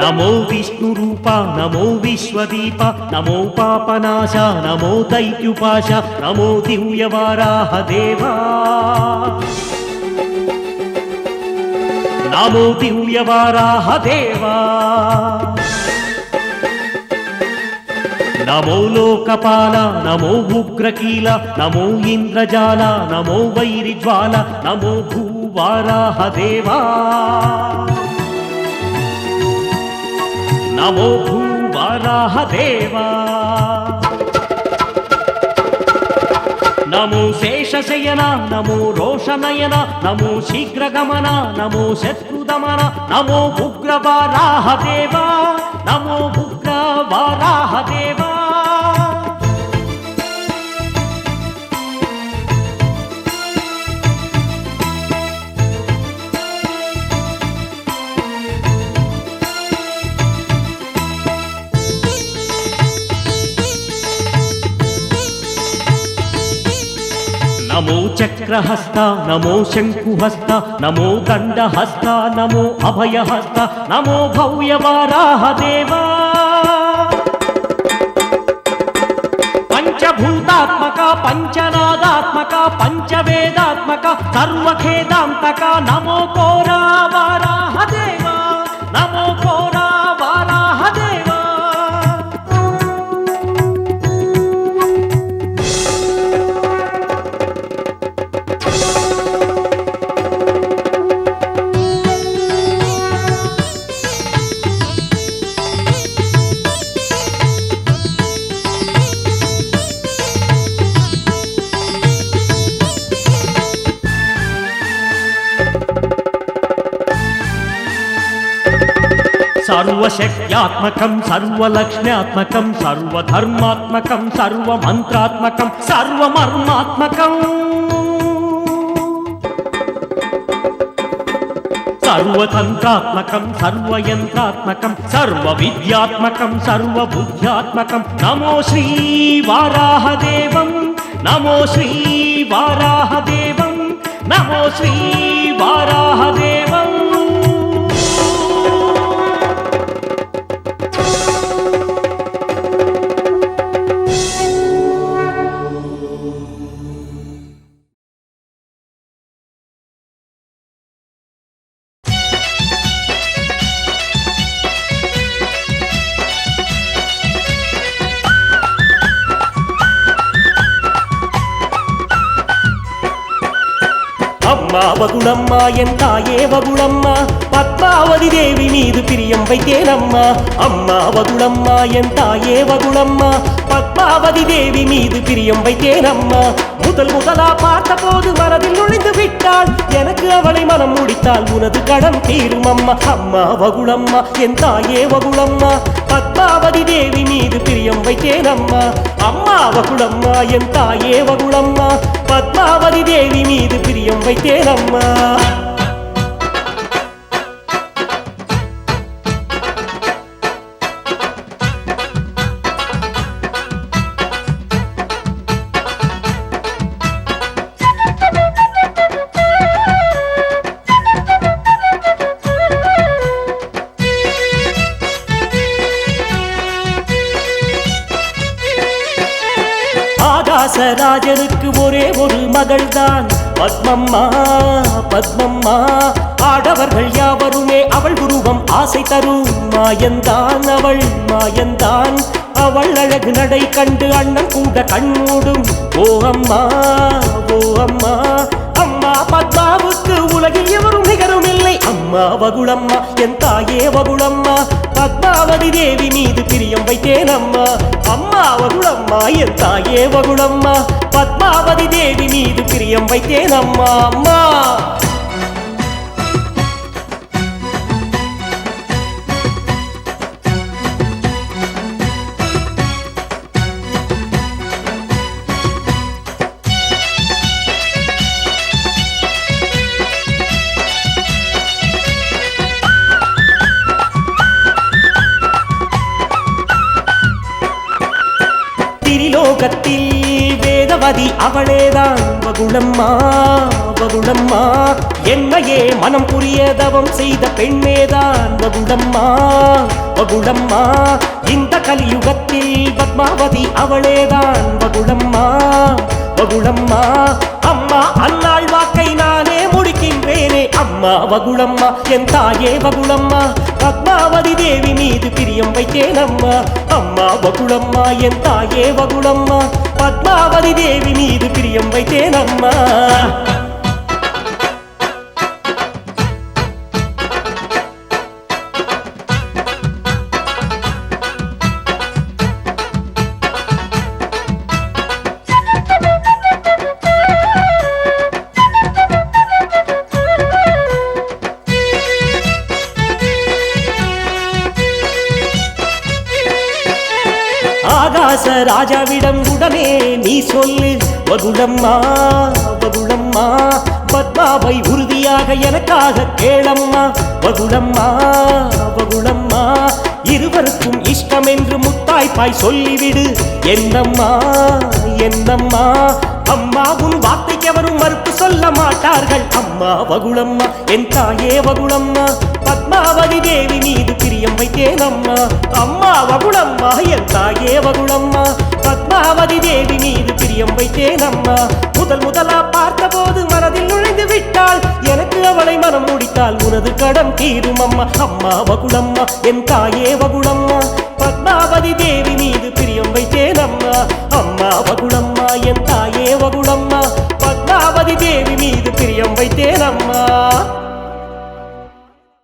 नमो विष्णुरूप नमो विश्वदीप नमो पापनाश नमो दैत्युपाश नमो दिव्यवाराह देवा नमो दिव्यवाराह देवा नमो लोकपाल नमो उग्रकील नमो इंद्रजाल नमो वैरिज्वाल नमो भूवाराह देवा नमो भूवाराह देवा नमो शेषशयन नमो रोषनयन नमो शीघ्रगमन नमो शत्रुदमन नमो उग्रवाराह देवा नमो उग्रवाराह देवा नमो चक्रहस्त नमो शंकुहस्त नमो दंडहस्त नमो अभयहस्त नमो भव्यवाराह देवा पंचभूतात्मक पंचनादात्मक पंचवेदात्मक सर्वखेदांतक नमो घोरावाराह देवा नमो घोरावाराह देवा सर्वशक्त्यात्मकं सर्वलक्ष्म्यात्मकं सर्वधर्मात्मकं सर्वमन्त्रात्मकं सर्वमर्मात्मकं सर्वतन्त्रात्मकं सर्वयन्त्रात्मकं सर्वविद्यात्मकं सर्वबुद्ध्यात्मकं नमो श्रीवाराहदेवं नमो श्रीवाराहदेवं नमो श्रीवाराहदेवं వగుళమ్మ ఎంతాయే వగుళమ్మ పద్మావతి దేవి మీదు పిరియం వైతేనమ్మ అమ్మ వగుళమ్మ ఎంతాయే వగుళమ్మ பத்மாவதி தேவி மீது பிரியம் வைத்தேனம்ம முதல் முதலா பார்த்த போது மனதில் நுழைந்து விட்டாள் எனக்கு அவளை மனம் முடித்தால் உனது கடன் தீரும் அம்மா அம்மா வகுளம்மா என் தாயே வகுளம்மா பத்மாவதி தேவி மீது பிரியம் வைத்தேனம்மா அம்மா வகுளம்மா என் தாயே வகுளம்மா பத்மாவதி தேவி மீது பிரியம் வைத்தேனம்மா ராஜனுக்கு ஒரே ஒரு மகள்தான் பத்மம்மா பத்மம்மா ஆடவர்கள் யாவருமே அவள் உருவம் ஆசை தரும் மாயந்தான் அவள் மாயந்தான் அவள் அழகு நடை கண்டு அண்ணன் கூட கண்மூடும் ஓ அம்மா ஓ அம்மா அம்மா பத்மாவுக்கு உலகில் எவரும் நிகரும் இல்லை அம்மா வகுளம்மா என் தாயே வகுளம்மா பத்மாவதி தேவி மீது பிரியம் வைத்தேனம்மா அம்மா வகுளம்மா என் தாயே வகுளம்மா பத்மாவதி தேவி மீது பிரியம் வைத்தேனம்மா அம்மா திரிலோகத்தில் வேதவதி அவளேதான் வகுளம்மா வகுளம்மா என்னையே மனம் புரிய தவம் செய்த பெண்ணேதான் வகுளம்மா வகுளம்மா இந்த கலியுகத்தில் பத்மாவதி அவளேதான் வகுளம்மா வகுளம்மா அம்மா அன்னாள் வாக்கை நானே முடிக்கின்றேனே அம்மா வகுளம்மா என் தாயே வகுளம்மா பத்மாவதி தேவி மீது பிரியம் வைத்தேன் அம்மா அம்மா வகுளம்மா என் தாயே வகுளம்மா பத்மாவதி தேவி மீது பிரியம் வைத்தேன் அம்மா ஆகாச ராஜாவிடம் உடனே நீ சொல்லு வகுளம்மா வகுளம்மா பத்மாவை உறுதியாக எனக்காக கேளம்மா வகுளம்மா வகுளம்மா இருவருக்கும் இஷ்டம் என்று முத்தாய்ப்பாய் சொல்லிவிடு என்னம்மா என்னம்மா அம்மா உன் வார்த்தைக்கு எவரும் மறுப்பு சொல்ல மாட்டார்கள் அம்மா வகுளம்மா என் தாயே வகுளம்மா பத்மாவதி தேவி மீது பிரியம் வைத்தேன் அம்மா அம்மா வகுளம்மா என் தாயே வகுளம்மா பத்மாவதி தேவி மீது பிரியம் வைத்தேன் அம்மா முதலா பார்த்த போது மனதில் நுழைந்து விட்டால் எனக்கு அவளை மனம் முடித்தால் உனது கடன் தீரும் அம்மா அம்மா வகுளம்மா என் தாயே வகுளம்மா பத்மாவதி தேவி மீது பிரியம் வைத்தேன் அம்மா அம்மா வகுளம்மா என் தாயே வகுளம்மா பத்மாவதி தேவி மீது பிரியம் வைத்தேன் அம்மா